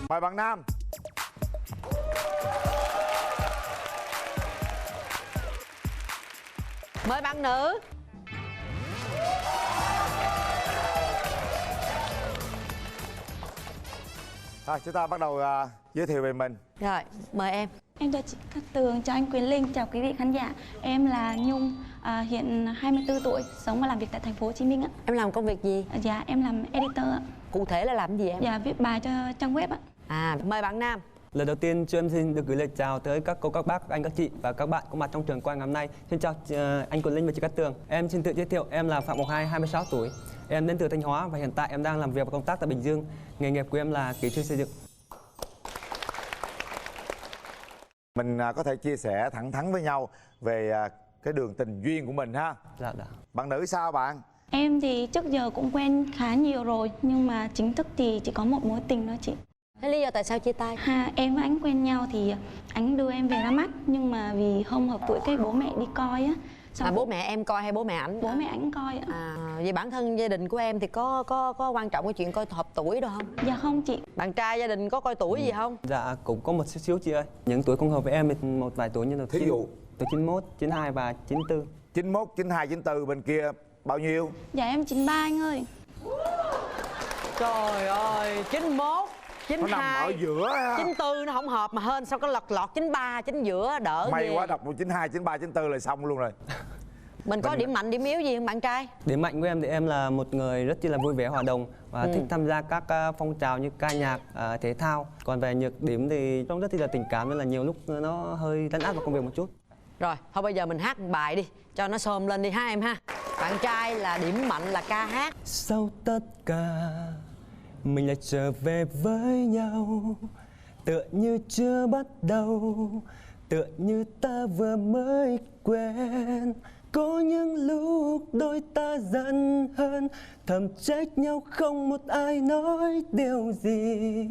Mời bạn nam. Mời bạn nữ. Thôi chúng ta bắt đầu giới thiệu về mình. Rồi, mời em. Em chào chị Cát Tường, chào anh Quyền Linh, chào quý vị khán giả. Em là Nhung, hiện 24 tuổi, sống và làm việc tại thành phố Hồ Chí Minh ạ. Em làm công việc gì? Dạ, em làm editor ạ. Cụ thể là làm gì em? Dạ, viết bài cho trang web ạ. Mời bạn nam. Lần đầu tiên cho em xin được gửi lời chào tới các cô, các bác, anh, các chị và các bạn có mặt trong trường quay ngày hôm nay. Xin chào anh Quyền Linh và chị Cát Tường. Em xin tự giới thiệu, em là Phạm Ngọc Hai, 26 tuổi. Em đến từ Thanh Hóa và hiện tại em đang làm việc và công tác tại Bình Dương. Nghề nghiệp của em là kỹ sư xây dựng. Mình có thể chia sẻ thẳng thắn với nhau về cái đường tình duyên của mình ha. Dạ. Bạn nữ sao bạn? Em thì trước giờ cũng quen khá nhiều rồi, nhưng mà chính thức thì chỉ có một mối tình đó chị. Thế lý do tại sao chia tay? Em với anh quen nhau thì anh đưa em về ra mắt, nhưng mà vì không hợp tuổi cái bố mẹ đi coi á. Bố mẹ em coi hay bố mẹ ảnh? Bố mẹ ảnh coi ạ. Vậy bản thân gia đình của em thì có quan trọng cái chuyện coi hợp tuổi đâu không? Dạ không chị. Bạn trai gia đình có coi tuổi gì không? Dạ cũng có một xíu chị ơi. Những tuổi không hợp với em thì một vài tuổi như là Thí dụ từ 91, 92 và 94. 91, 92, 94 bên kia bao nhiêu? Dạ em 93 anh ơi. Trời ơi, 91, 92, Nó nằm ở giữa ha. 94 nó không hợp mà hên sao có lọt 93, chính giữa đỡ May ghê. quá đọc 92, 93, 94 là xong luôn rồi. Mình có điểm mạnh, điểm yếu gì không bạn trai? Điểm mạnh của em thì em là một người rất là vui vẻ, hòa đồng và thích tham gia các phong trào như ca nhạc, thể thao. Còn về nhược điểm thì trong rất là tình cảm nên là nhiều lúc nó hơi lấn át vào công việc một chút. Rồi, thôi bây giờ mình hát một bài đi, cho nó xôm lên đi ha em ha. Bạn trai là điểm mạnh là ca hát. Sau tất cả mình lại trở về với nhau, tựa như chưa bắt đầu, tựa như ta vừa mới quen. Có những lúc đôi ta giận hơn, thầm trách nhau không một ai nói điều gì.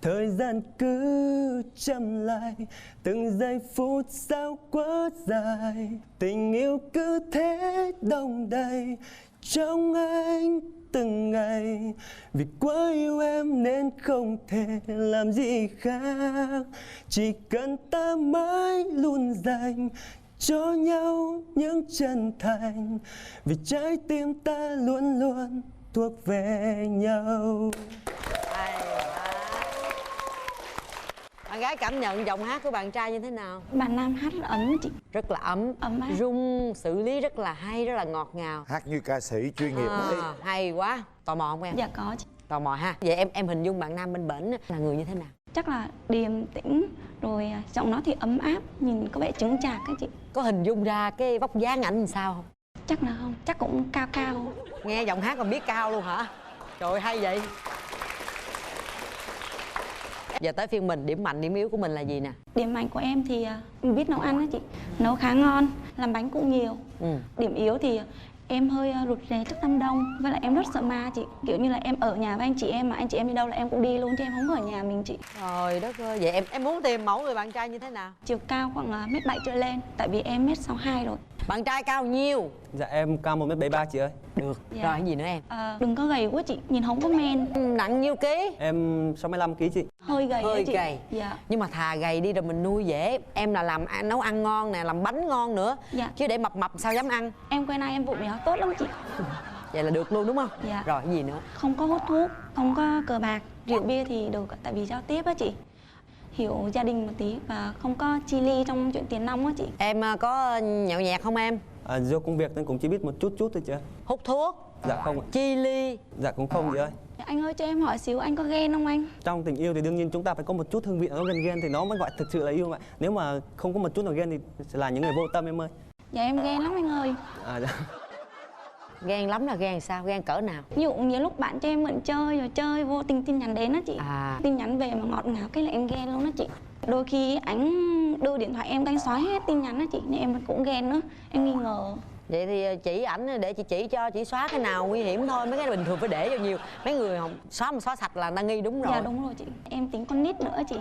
Thời gian cứ chậm lại, từng giây phút sao quá dài. Tình yêu cứ thế đong đầy trong anh từng ngày. Vì quá yêu em nên không thể làm gì khác, chỉ cần ta mãi luôn dành cho nhau những chân thành. Vì trái tim ta luôn luôn thuộc về nhau. Bạn gái cảm nhận giọng hát của bạn trai như thế nào? Bạn nam hát rất ấm chị. Rất là ấm áp. Rung xử lý rất là hay, rất là ngọt ngào. Hát như ca sĩ chuyên nghiệp đấy. Hay quá. Tò mò không em? Dạ có chị. Tò mò ha. Vậy em hình dung bạn nam bên bển là người như thế nào? Chắc là điềm tĩnh, rồi giọng nói thì ấm áp, nhìn có vẻ chững chạc á chị. Có hình dung ra cái vóc dáng ảnh làm sao không? Chắc là không, chắc cũng cao cao. Nghe giọng hát còn biết cao luôn hả? Trời ơi, hay vậy. Giờ tới phiên mình, điểm mạnh, điểm yếu của mình là gì nè? Điểm mạnh của em thì biết nấu ăn á chị. Nấu khá ngon, làm bánh cũng nhiều. Điểm yếu thì em hơi rụt rè trước đám đông, với lại em rất sợ ma chị. Kiểu như là em ở nhà với anh chị em, mà anh chị em đi đâu là em cũng đi luôn, chứ em không ở nhà mình chị. Trời đất ơi, vậy em muốn tìm mẫu người bạn trai như thế nào? Chiều cao khoảng mét 7 trở lên, tại vì em mét 62 rồi. Bạn trai cao nhiêu? Dạ em cao 1m73 chị ơi. Được. Dạ. Rồi cái gì nữa em? Đừng có gầy quá chị, nhìn không có men. Nặng nhiêu ký? Em 65 kg chị. Hơi gầy Hơi á chị. gầy. Dạ. Nhưng mà thà gầy đi rồi mình nuôi dễ. Em là làm nấu ăn ngon nè, làm bánh ngon nữa. Dạ. Chứ để mập mập sao dám ăn. Em quen ai em vụng béo tốt lắm chị. Vậy là được luôn đúng không? Dạ. Rồi cái gì nữa? Không có hút thuốc, không có cờ bạc, rượu bia thì được, tại vì giao tiếp á chị. Hiểu gia đình một tí và không có chi ly trong chuyện tiền nong á chị. Em có nhậu nhẹt không em? Do công việc nên cũng chỉ biết một chút thôi chị ơi. Hút thuốc? Dạ không ạ. Chi ly? Dạ cũng không chị ơi. Anh ơi cho em hỏi xíu, anh có ghen không anh? Trong tình yêu thì đương nhiên chúng ta phải có một chút hương vị nó gần ghen thì nó mới gọi thực sự là yêu mà. Nếu mà không có một chút nào ghen thì sẽ là những người vô tâm em ơi. Dạ em ghen lắm anh ơi. Dạ. Ghen lắm là ghen sao? Ghen cỡ nào? Ví dụ nhiều lúc bạn cho em mượn chơi rồi chơi vô tình tin nhắn đến á chị. Tin nhắn về mà ngọt ngào cái là em ghen luôn đó chị. Đôi khi ảnh đưa điện thoại em, anh xóa hết tin nhắn á chị, nên em cũng ghen nữa, em nghi ngờ. Vậy thì chỉ ảnh để chị chỉ cho, chỉ xóa cái nào nguy hiểm thôi, mấy cái bình thường phải để vào nhiều. Mấy người không xóa mà xóa sạch là đang nghi đúng rồi. Dạ đúng rồi chị. Em tính con nít nữa chị,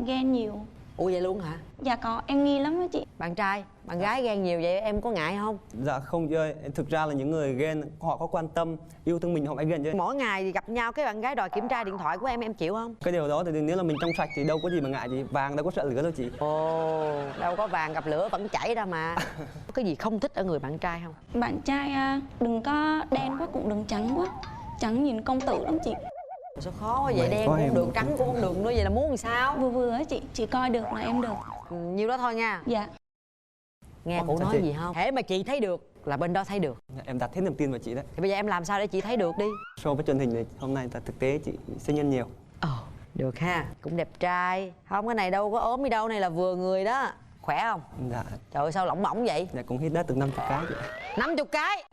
ghen nhiều. Ủa vậy luôn hả? Dạ có, em nghi lắm đó chị. Bạn trai, bạn gái ghen nhiều vậy em có ngại không? Dạ không chị ơi, thực ra là những người ghen họ có quan tâm, yêu thương mình họ mới ghen chứ. Mỗi ngày gặp nhau cái bạn gái đòi kiểm tra điện thoại của em chịu không? Cái điều đó thì nếu là mình trong sạch thì đâu có gì mà ngại chị, vàng đâu có sợ lửa đâu chị. Ồ, đâu có vàng gặp lửa vẫn chảy ra mà. Có cái gì không thích ở người bạn trai không? Bạn trai đừng có đen quá cũng đừng trắng quá. Trắng nhìn công tử lắm chị. Sao khó quá vậy, Mày đen có cũng em không được, một trắng cũng không được nữa, vậy là muốn làm sao? Vừa vừa á chị, chỉ coi được là em được. Nhiêu đó thôi nha. Dạ. Nghe Ôi, cụ sao nói chị? gì không? Hễ mà chị thấy được là bên đó thấy được. Em đặt hết niềm tin vào chị đấy. Thì bây giờ em làm sao để chị thấy được đi. So với truyền hình này hôm nay là thực tế chị sinh nhân nhiều. Được ha, cũng đẹp trai. Không, cái này đâu có ốm đi đâu, này là vừa người đó. Khỏe không? Dạ, Trời ơi sao lỏng bỏng vậy? dạ cũng hít đất được 50 cái chị. 50 cái.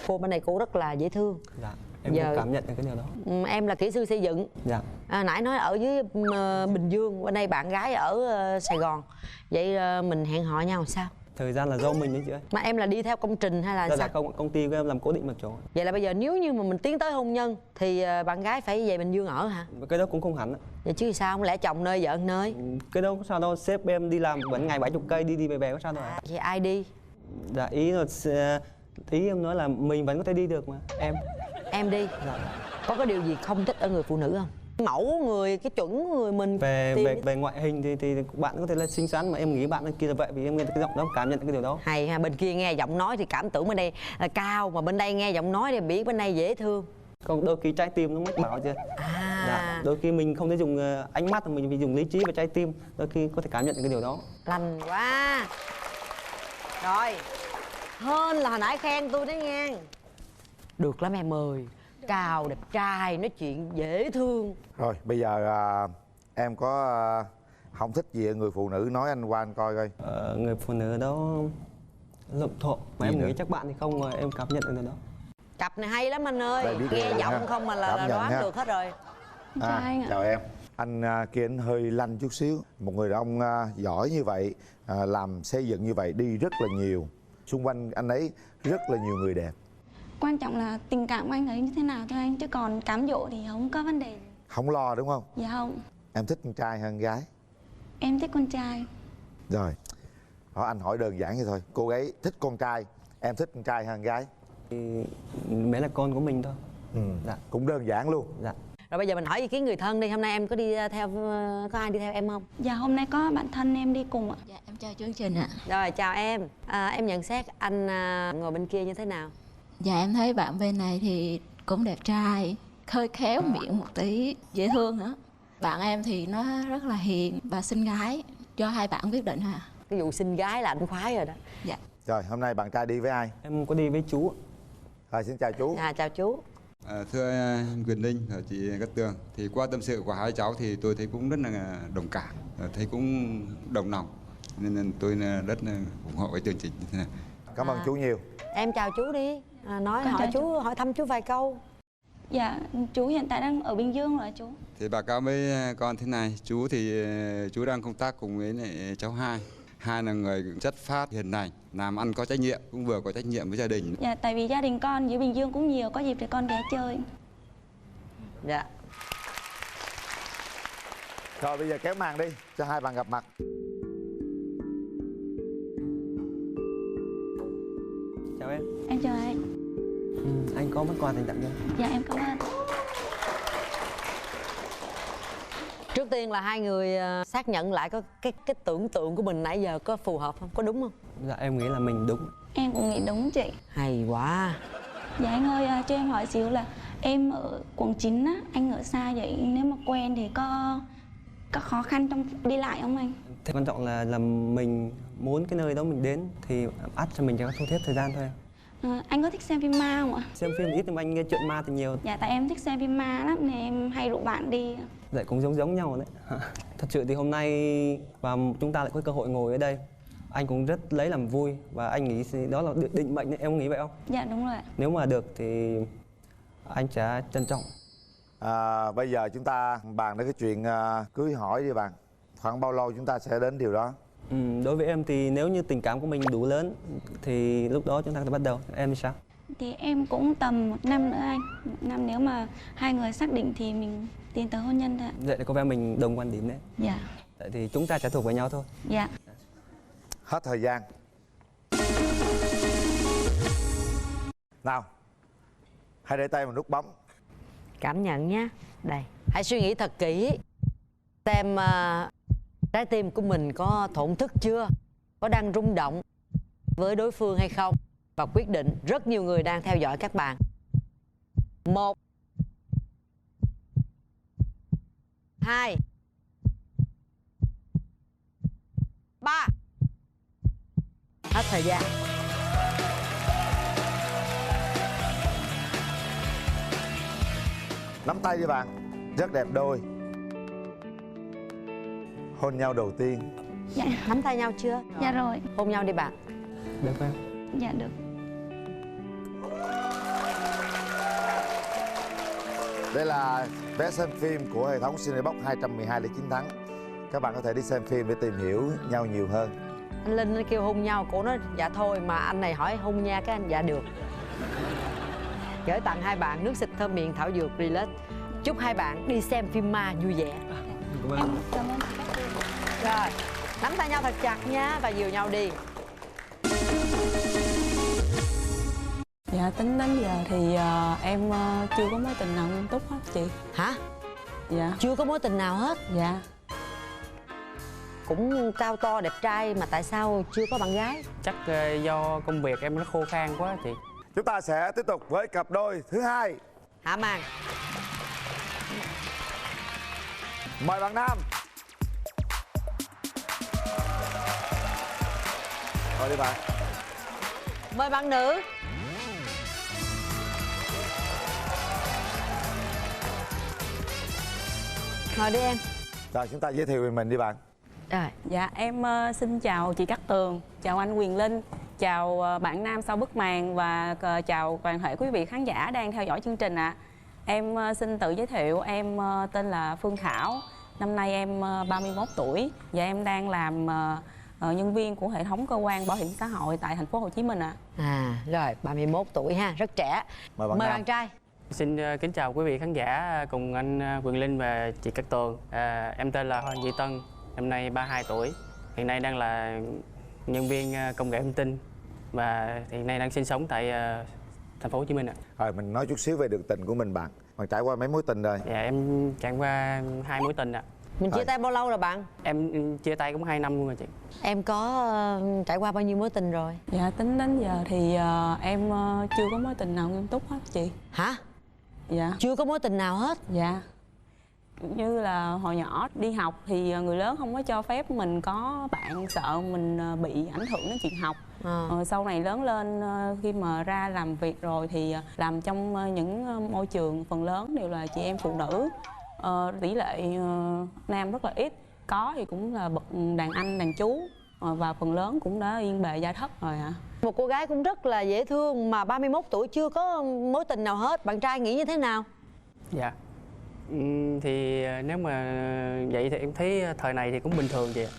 Cô bên này cô rất là dễ thương. Dạ, em Giờ- cũng cảm nhận được cái điều đó. Em là kỹ sư xây dựng. Dạ. Nãy nói ở dưới Bình Dương, bên đây bạn gái ở Sài Gòn. Vậy mình hẹn hò nhau làm sao? Thời gian là do mình đấy chị ơi. Mà em là đi theo công trình hay là Dạ, sao? dạ công ty của em làm cố định một chỗ. Vậy là bây giờ nếu như mà mình tiến tới hôn nhân thì bạn gái phải về Bình Dương ở hả? Cái đó cũng không hẳn ạ. Vậy chứ sao, không lẽ chồng nơi vợ nơi? Cái đó có sao đâu, sếp em đi làm vẫn ngày 70 cây đi đi về về có sao đâu ạ. Vậy ai đi? Dạ ý em nói là mình vẫn có thể đi được mà Em đi. Dạ. Có cái điều gì không thích ở người phụ nữ không? Mẫu người, cái chuẩn người mình về tìm- về về ngoại hình thì bạn có thể là xinh xắn mà em nghĩ bạn kia là vậy vì em nghe cái giọng đó cảm nhận được cái điều đó. hay ha, bên kia nghe giọng nói thì cảm tưởng bên đây là cao, mà bên đây nghe giọng nói thì biết bên đây dễ thương. Còn đôi khi trái tim nó mách bảo chưa. Dạ, đôi khi mình không thể dùng ánh mắt mà mình phải dùng lý trí và trái tim, đôi khi có thể cảm nhận được cái điều đó. Lành quá. Rồi, hơn là hồi nãy khen tôi đấy nha. Được lắm em ơi. Cao, đẹp trai, nói chuyện dễ thương. Rồi bây giờ em có không thích gì ở người phụ nữ nói anh qua anh coi coi. Người phụ nữ đó lộn thộn mà Gì em nữa? nghĩ chắc bạn thì không mà em cảm nhận được điều đó. Cặp này hay lắm anh ơi. Đây, biết Nghe liền giọng ha. không mà Cảm là nhận đoán ha. được hết rồi. Chào anh ạ. Chào em. Anh kia anh hơi lanh chút xíu. Một người đàn ông giỏi như vậy, làm xây dựng như vậy, đi rất là nhiều. Xung quanh anh ấy rất là nhiều người đẹp. Quan trọng là tình cảm của anh ấy như thế nào thôi anh, chứ còn cám dỗ thì không có vấn đề. Không lo đúng không? Dạ không. Em thích con trai hơn con gái? Em thích con trai. Rồi. Đó, anh hỏi đơn giản vậy thôi. Cô gái thích con trai, em thích con trai hơn con gái? Thì bé là con của mình thôi. Dạ. Cũng đơn giản luôn. Dạ. Rồi bây giờ mình hỏi ý kiến người thân đi. Hôm nay em có đi theo, có ai đi theo em không? Dạ hôm nay có bạn thân em đi cùng ạ. Dạ em chào chương trình ạ. Rồi chào em. Em nhận xét anh ngồi bên kia như thế nào? Dạ em thấy bạn bên này thì cũng đẹp trai, hơi khéo miệng một tí, dễ thương nữa. Bạn em thì nó rất là hiền và xinh gái, cho hai bạn quyết định hả? Cái vụ xinh gái là anh khoái rồi đó. Dạ. Rồi hôm nay bạn trai đi với ai? Em có đi với chú. Rồi xin chào chú. Chào chú. Thưa Quyền Linh và chị Cát Tường, thì qua tâm sự của hai cháu thì tôi thấy cũng rất là đồng cảm, thấy cũng đồng lòng, nên tôi rất là ủng hộ cái chương trình như thế này. Cảm ơn chú nhiều. Em chào chú đi. Nói Con hỏi chào chú, hỏi thăm chú vài câu. Dạ chú hiện tại đang ở Bình Dương rồi ạ chú. Thì báo cáo với con thế này, chú thì chú đang công tác cùng với lại cháu hai là người chất phát hiền lành, làm ăn có trách nhiệm, cũng vừa có trách nhiệm với gia đình. Dạ tại vì gia đình con dưới Bình Dương cũng nhiều, có dịp thì con ghé chơi. Dạ. Rồi bây giờ kéo màn đi cho hai bạn gặp mặt. Chào em. Em chào anh. Anh có món quà dành tặng cho em. Dạ em cảm ơn. Trước tiên là hai người xác nhận lại có cái tưởng tượng của mình nãy giờ có phù hợp không? Có đúng không? Dạ em nghĩ là mình đúng. Em cũng nghĩ đúng chị. Hay quá. Dạ anh ơi cho em hỏi xíu là em ở quận 9 á, anh ở xa vậy nếu mà quen thì có khó khăn trong đi lại không anh? Thế quan trọng là mình muốn cái nơi đó mình đến thì ắt cho mình chỉ có thu xếp thời gian thôi em. Anh có thích xem phim ma không ạ? Xem phim ít nhưng mà anh nghe chuyện ma thì nhiều. Dạ tại em thích xem phim ma lắm nên em hay rủ bạn đi. Vậy cũng giống nhau đấy. Thật sự thì hôm nay và chúng ta lại có cơ hội ngồi ở đây, anh cũng rất lấy làm vui và anh nghĩ đó là định mệnh đấy, em có nghĩ vậy không? Dạ đúng rồi ạ. Nếu mà được thì anh sẽ trân trọng. Bây giờ chúng ta bàn đến cái chuyện cưới hỏi đi bạn. Khoảng bao lâu chúng ta sẽ đến điều đó? Đối với em thì nếu như tình cảm của mình đủ lớn thì lúc đó chúng ta có thể bắt đầu. Em thì sao? Thì em cũng tầm 1 năm nữa anh. 1 năm nếu mà hai người xác định thì mình tiến tới hôn nhân thôi ạ. Vậy là có vẻ mình đồng quan điểm đấy. Dạ. Tại thì chúng ta sẽ thuộc về nhau thôi. Dạ. Hết thời gian. Nào, hãy để tay vào nút bấm. Cảm nhận nhé. Đây, hãy suy nghĩ thật kỹ. Xem trái tim của mình có thổn thức chưa? Có đang rung động với đối phương hay không? Và quyết định. Rất nhiều người đang theo dõi các bạn. 1 2 3. Hết thời gian. Nắm tay đi bạn. Rất đẹp đôi. Hôn nhau đầu tiên. Dạ. Nắm tay nhau chưa? Dạ rồi. Hôn nhau đi bạn. Được không? Dạ được. Đây là vé xem phim của hệ thống Cinebox 212 để chiến thắng. Các bạn có thể đi xem phim để tìm hiểu nhau nhiều hơn. Anh Linh nó kêu hôn nhau, cổ nói dạ thôi, mà anh này hỏi hôn nha, cái anh dạ được. Gửi tặng hai bạn nước xịt thơm miệng thảo dược Relax. Chúc hai bạn đi xem phim ma vui vẻ. Em cảm ơn các cô. Rồi, nắm tay nhau thật chặt nha và dìu nhau đi. Dạ, tính đến giờ thì em chưa có mối tình nào nghiêm túc hết chị. Hả? Dạ. Chưa có mối tình nào hết? Dạ. Cũng cao to đẹp trai mà tại sao chưa có bạn gái? Chắc do công việc em nó khô khan quá chị. Chúng ta sẽ tiếp tục với cặp đôi thứ hai. Hạ màn. Mời bạn nam. Mời đi bạn. Mời bạn nữ. Mời đi em. Rồi chúng ta giới thiệu về mình đi bạn. Rồi. Dạ, em xin chào chị Cát Tường, chào anh Quyền Linh, chào bạn nam sau bức màn và chào toàn thể quý vị khán giả đang theo dõi chương trình ạ. Em xin tự giới thiệu, em tên là Phương Thảo, năm nay em 31 tuổi và em đang làm nhân viên của hệ thống cơ quan bảo hiểm xã hội tại thành phố Hồ Chí Minh ạ. Rồi 31 tuổi ha, rất trẻ. Mời bạn Mời nam. bạn trai. Xin kính chào quý vị khán giả cùng anh Quyền Linh và chị Cát Tường. Em tên là Hoàng Duy Tân, năm nay 32 tuổi. Hiện nay đang là nhân viên công nghệ thông tin và hiện nay đang sinh sống tại thành phố Hồ Chí Minh ạ. Rồi mình nói chút xíu về đường tình của mình bạn. Bạn trải qua mấy mối tình rồi? Dạ, em trải qua 2 mối tình ạ. Mình chia Rồi. tay bao lâu rồi bạn? Em chia tay cũng 2 năm luôn rồi chị. Em có trải qua bao nhiêu mối tình rồi? Dạ, tính đến giờ thì em chưa có mối tình nào nghiêm túc hết chị. Hả? Dạ. Chưa có mối tình nào hết? Dạ. Như là hồi nhỏ đi học thì người lớn không có cho phép mình có bạn, sợ mình bị ảnh hưởng đến chuyện học. Sau này lớn lên khi mà ra làm việc rồi thì làm trong những môi trường phần lớn đều là chị em phụ nữ, tỷ lệ nam rất là ít, có thì cũng là bậc đàn anh đàn chú và phần lớn cũng đã yên bề gia thất rồi ạ. Một cô gái cũng rất là dễ thương mà 31 tuổi chưa có mối tình nào hết. Bạn trai nghĩ như thế nào? Dạ. Thì nếu mà vậy thì em thấy thời này thì cũng bình thường chị ạ.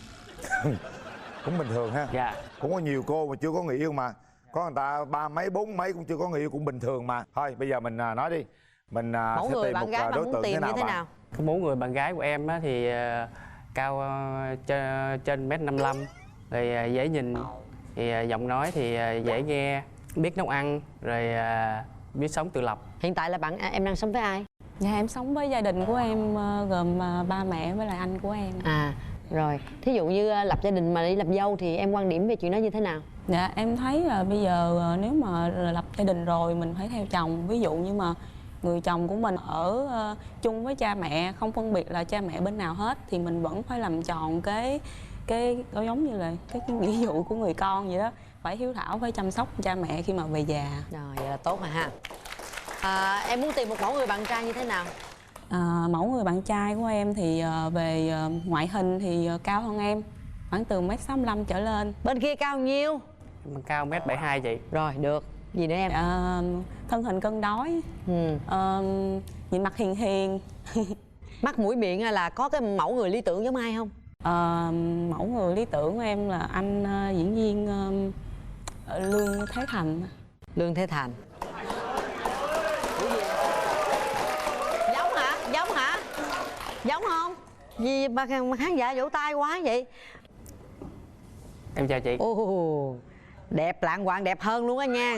Cũng bình thường ha. Dạ. Cũng có nhiều cô mà chưa có người yêu mà. Có người ta 3 mấy 4 mấy cũng chưa có người yêu, cũng bình thường mà. Thôi bây giờ mình nói đi. Mình Mẫu sẽ người tìm bạn một gái bạn đối muốn tượng tìm thế nào như thế bạn? nào? Cái mẫu người bạn gái của em á thì cao trên 1m55, rồi dễ nhìn, thì giọng nói thì dễ nghe, biết nấu ăn, rồi biết sống tự lập. Hiện tại là em đang sống với ai? Dạ, em sống với gia đình của em gồm ba mẹ với lại anh của em. Rồi, thí dụ như lập gia đình mà đi làm dâu thì em quan điểm về chuyện đó như thế nào? Dạ, em thấy là bây giờ nếu mà lập gia đình rồi mình phải theo chồng. Ví dụ như mà người chồng của mình ở chung với cha mẹ, không phân biệt là cha mẹ bên nào hết, thì mình vẫn phải làm tròn cái giống như là cái nghĩa vụ của người con vậy đó. Phải hiếu thảo, phải chăm sóc cha mẹ khi mà về già. Rồi, vậy là tốt rồi ha. Em muốn tìm một mẫu người bạn trai như thế nào? Mẫu người bạn trai của em thì về ngoại hình thì cao hơn em, khoảng từ 1m65 trở lên. Bên kia cao nhiêu? Em cao 1m72 chị. Rồi, được. Gì nữa em? Thân hình cân đối, nhìn mặt hiền hiền. Mắt mũi miệng là có cái mẫu người lý tưởng giống ai không? Mẫu người lý tưởng của em là anh diễn viên Lương Thế Thành. Lương Thế Thành. Giống hả? Giống hả? Giống không? Gì mà khán giả vỗ tay quá vậy? Em chào chị. Ồ, đẹp lạng quạng, đẹp hơn luôn á nha.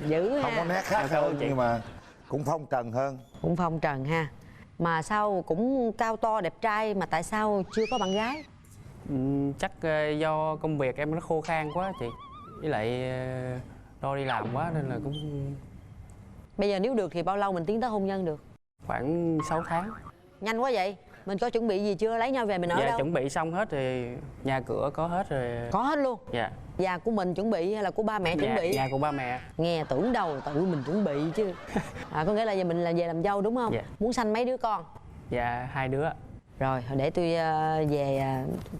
Dữ Không ha. có nét khác Cảm ơn hơn chị. nhưng mà cũng phong trần hơn. Cũng phong trần ha. Mà sao cũng cao to đẹp trai mà tại sao chưa có bạn gái? Chắc do công việc em nó khô khan quá chị. Với lại lo đi làm quá nên là cũng Bây giờ nếu được thì bao lâu mình tiến tới hôn nhân được? khoảng 6 tháng. Nhanh quá vậy. Mình có chuẩn bị gì chưa? Lấy nhau về mình ở Dạ đâu? chuẩn bị xong hết rồi, nhà cửa có hết rồi. Có hết luôn. Dạ. Nhà của mình chuẩn bị hay là của ba mẹ chuẩn bị? Nhà của ba mẹ. Nghe tưởng đâu tự mình chuẩn bị chứ. Có nghĩa là giờ mình là về làm dâu đúng không? Dạ. Muốn sanh mấy đứa con? Dạ 2 đứa. Rồi để tôi về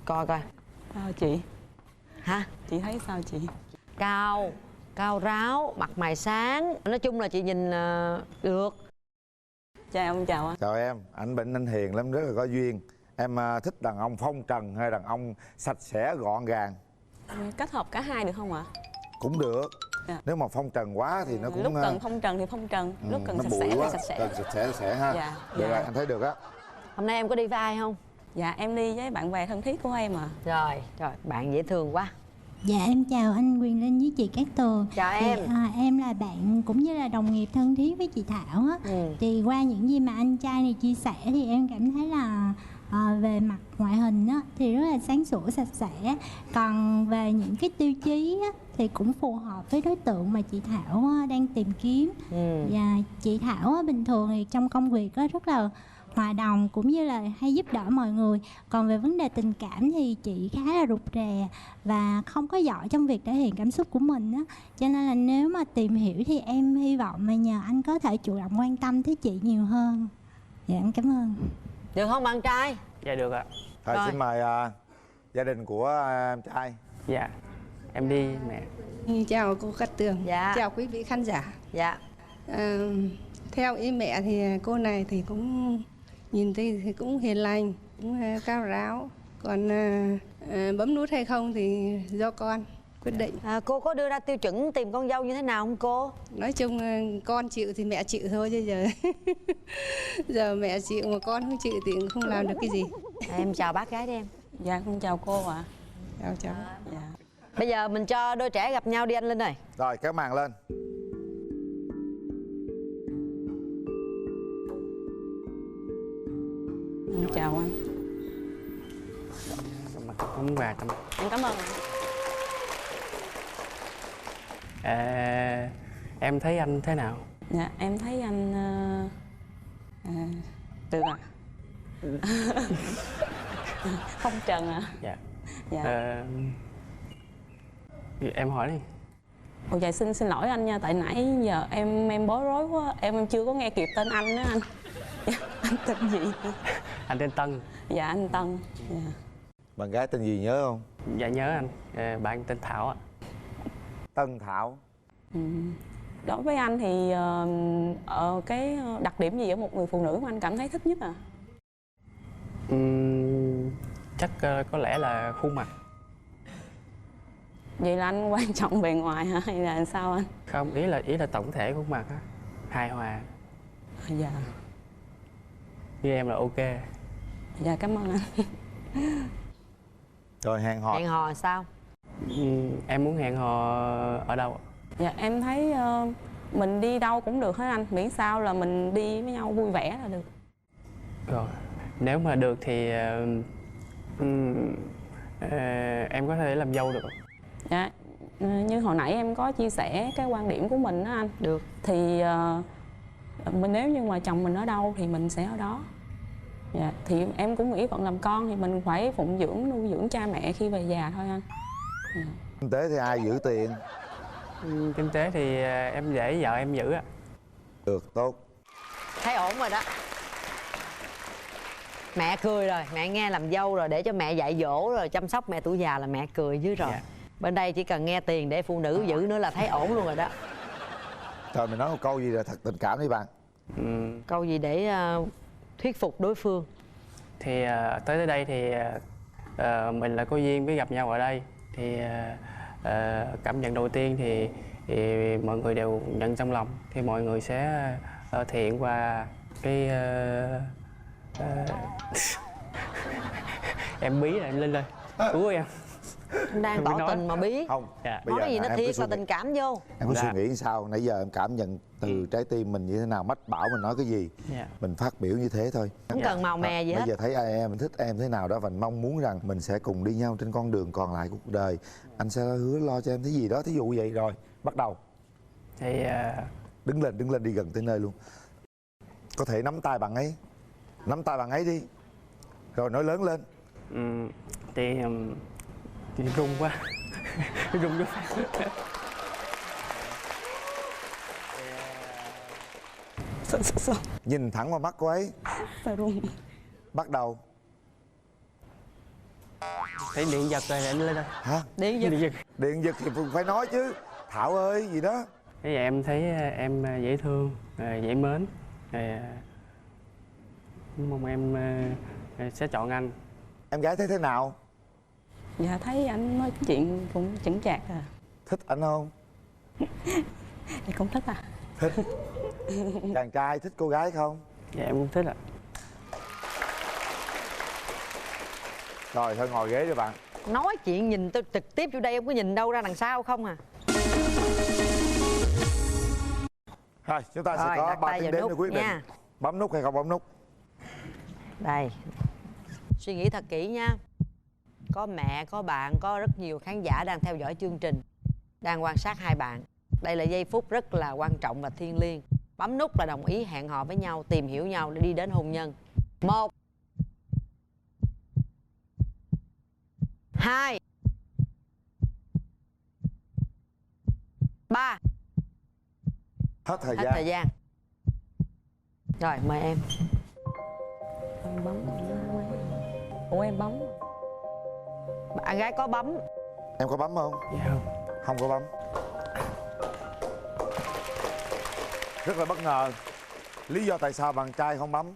coi coi. Sao chị? Hả? Chị thấy sao chị? Cao ráo, mặt mày sáng. Nói chung là chị nhìn được. Chào ông, chào anh. Chào em, anh Bình anh hiền lắm, rất là có duyên. Em thích đàn ông phong trần hay đàn ông sạch sẽ gọn gàng? Kết hợp cả hai được không ạ? Cũng được. Dạ. Nếu mà phong trần quá thì nó cũng Lúc cần phong trần thì phong trần, lúc cần nó sạch bụi sẽ quá. thì sạch sẽ. Cần sạch sẽ ha. Dạ, Được dạ. rồi, anh thấy được á. Hôm nay em có đi với ai không? Dạ em đi với bạn bè thân thiết của em à. Rồi, bạn dễ thương quá. Dạ em chào anh Quyền Linh với chị Cát Tường. Chào em. Em là bạn cũng như là đồng nghiệp thân thiết với chị Thảo á. Thì qua những gì mà anh trai này chia sẻ thì em cảm thấy là về mặt ngoại hình á thì rất là sáng sủa sạch sẽ. Còn về những cái tiêu chí á thì cũng phù hợp với đối tượng mà chị Thảo đang tìm kiếm. Và chị Thảo á, bình thường thì trong công việc á rất là hòa đồng cũng như là hay giúp đỡ mọi người. Còn về vấn đề tình cảm thì chị khá là rụt rè và không có giỏi trong việc thể hiện cảm xúc của mình á. Cho nên là nếu mà tìm hiểu thì em hy vọng mà nhờ anh có thể chủ động quan tâm tới chị nhiều hơn. Dạ em cảm ơn. Được không bạn trai? Dạ được ạ. Thôi Rồi. xin mời gia đình của em trai. Dạ em đi mẹ. Chào cô Cát Tường. Dạ. Chào quý vị khán giả. Dạ. Theo ý mẹ thì cô này thì cũng nhìn thì cũng hiền lành, cũng cao ráo. Còn bấm nút hay không thì do con quyết định. Cô có đưa ra tiêu chuẩn tìm con dâu như thế nào không cô? Nói chung con chịu thì mẹ chịu thôi chứ giờ giờ mẹ chịu mà con không chịu thì cũng không làm được cái gì. Em chào bác gái đi em. Dạ con chào cô ạ. Chào cháu. Dạ. Bây giờ mình cho đôi trẻ gặp nhau đi anh Linh ơi. Rồi kéo màn lên. Chào anh. Không quà tâm. Em cảm ơn anh. Em thấy anh thế nào? Dạ em thấy anh được ạ. Phong trần ạ. Dạ. Dạ. Em hỏi đi. Ồ dạ xin lỗi anh nha, tại nãy giờ em bối rối quá, em chưa có nghe kịp tên anh đó anh. Dạ, anh tên gì? Anh tên Tân. Dạ anh Tân. Dạ. Bạn gái tên gì nhớ không? Dạ nhớ anh. Bạn tên Thảo ạ. Tân Thảo. Đối với anh thì cái đặc điểm gì ở một người phụ nữ mà anh cảm thấy thích nhất à? Chắc có lẽ là khuôn mặt. Vậy là anh quan trọng bề ngoài hả hay là sao anh? Không, ý là tổng thể khuôn mặt á, hài hòa. Dạ. Như em là ok. Dạ cảm ơn anh. Rồi hẹn hò. Hẹn hò sao? Em muốn hẹn hò ở đâu? Dạ em thấy mình đi đâu cũng được hết anh, miễn sao là mình đi với nhau vui vẻ là được. Rồi, nếu mà được thì em có thể làm dâu được không? Dạ, như hồi nãy em có chia sẻ cái quan điểm của mình đó anh. Được. Thì mình nếu như mà chồng mình ở đâu thì mình sẽ ở đó. Dạ, thì em cũng nghĩ phận làm con thì mình phải phụng dưỡng, nuôi dưỡng cha mẹ khi về già thôi anh. Dạ. Kinh tế thì ai giữ tiền? Kinh tế thì em để vợ em giữ ạ. Được, tốt. Thấy ổn rồi đó. Mẹ cười rồi, mẹ nghe làm dâu rồi, để cho mẹ dạy dỗ rồi chăm sóc mẹ tuổi già là mẹ cười dưới rồi. Dạ. Bên đây chỉ cần nghe tiền để phụ nữ giữ nữa là thấy ổn luôn rồi đó. Trời, mày nói một câu gì là thật tình cảm đi bạn. Câu gì để thuyết phục đối phương? Thì tới đây thì mình là có duyên với gặp nhau ở đây. Thì cảm nhận đầu tiên thì mọi người đều nhận trong lòng. Thì mọi người sẽ Thiện qua cái em bí rồi Linh ơi, cứu em. Đang tỏ tình mà bí. Không, Dạ. bây Nói giờ gì nó em thiệt cứ là suy tình cảm vô. Em có Dạ. suy nghĩ sao? Nãy giờ em cảm nhận từ trái tim mình như thế nào, mách bảo mình nói cái gì, Dạ. mình phát biểu như thế thôi. Không cần màu mè gì Bây hết. giờ thấy em thích em thế nào đó và mong muốn rằng mình sẽ cùng đi nhau trên con đường còn lại của cuộc đời. Anh sẽ hứa lo cho em cái gì đó, thí dụ vậy. Rồi bắt đầu. Thì Đứng lên đi gần tới nơi luôn. Có thể nắm tay bạn ấy. Nắm tay bạn ấy đi. Rồi nói lớn lên. thì run quá. Run quá. Sao Nhìn thẳng vào mắt cô ấy. run. Bắt đầu. Thấy điện giật rồi anh lên thôi. Hả? Điện giật. Điện giật. Điện giật thì phải nói chứ. Thảo ơi gì đó. Thế vậy em thấy em dễ thương, dễ mến. Mong em sẽ chọn anh. Em gái thấy thế nào? Dạ thấy anh nói chuyện cũng chững chạc à. Thích anh không? Thì cũng thích à. Thích. Chàng trai thích cô gái không? Dạ em cũng thích ạ. Rồi thôi ngồi ghế đi bạn. Nói chuyện nhìn tôi trực tiếp vô đây, em có nhìn đâu ra đằng sau không à? Rồi chúng ta sẽ Rồi, có đặt 3 tay tiếng vào đếm để nút quyết định nha. bấm nút hay không bấm nút. Đây. Suy nghĩ thật kỹ nha. Có mẹ, có bạn, có rất nhiều khán giả đang theo dõi chương trình, đang quan sát hai bạn. Đây là giây phút rất là quan trọng và thiêng liêng. Bấm nút là đồng ý hẹn hò với nhau, tìm hiểu nhau để đi đến hôn nhân. 1 2 3. Hết thời Hết gian. thời gian. Rồi mời em. Em bấm. Ủa em bấm. Bạn gái có bấm. Em có bấm không? Dạ không. Không có bấm. Rất là bất ngờ. Lý do tại sao bạn trai không bấm?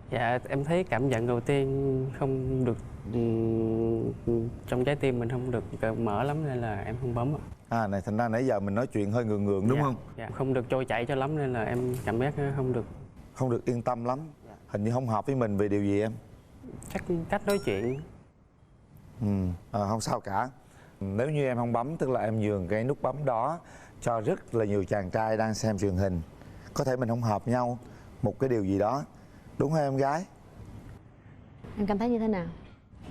Dạ em thấy cảm nhận đầu tiên không được trong trái tim mình không được mở lắm nên là em không bấm ạ. À này thành ra nãy giờ mình nói chuyện hơi ngượng ngượng đúng Dạ, không? Dạ không được trôi chảy cho lắm nên là em cảm giác không được. Không được yên tâm lắm. Hình như không hợp với mình về điều gì em? Chắc cách nói chuyện. Không sao cả. Nếu như em không bấm tức là em nhường cái nút bấm đó cho rất là nhiều chàng trai đang xem truyền hình. Có thể mình không hợp nhau một cái điều gì đó. Đúng không em gái? Em cảm thấy như thế nào?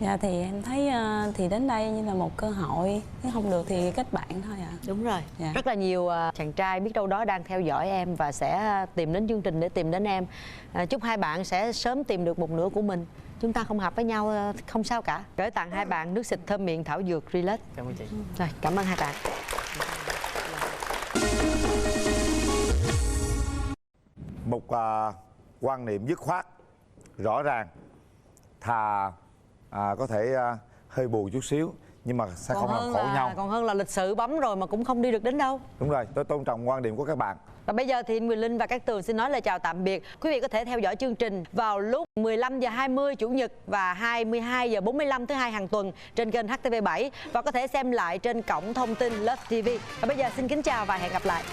Dạ thì em thấy thì đến đây như là một cơ hội. Nếu không được thì kết bạn thôi ạ. Đúng rồi. Dạ. Rất là nhiều chàng trai biết đâu đó đang theo dõi em và sẽ tìm đến chương trình để tìm đến em. Chúc hai bạn sẽ sớm tìm được một nửa của mình. Chúng ta không hợp với nhau không sao cả. Gửi tặng hai bạn nước xịt thơm miệng thảo dược Relax. Cảm ơn chị. Rồi, cảm ơn hai bạn. Một quan niệm dứt khoát, rõ ràng, thà có thể hơi buồn chút xíu nhưng mà sẽ không làm khổ nhau. Còn hơn là lịch sự bấm rồi mà cũng không đi được đến đâu. Đúng rồi, tôi tôn trọng quan điểm của các bạn. Và bây giờ thì Quyền Linh và Cát Tường xin nói lời chào tạm biệt. Quý vị có thể theo dõi chương trình vào lúc 15h20 Chủ nhật và 22h45 thứ hai hàng tuần trên kênh HTV7 và có thể xem lại trên cổng thông tin Love TV. Và bây giờ xin kính chào và hẹn gặp lại.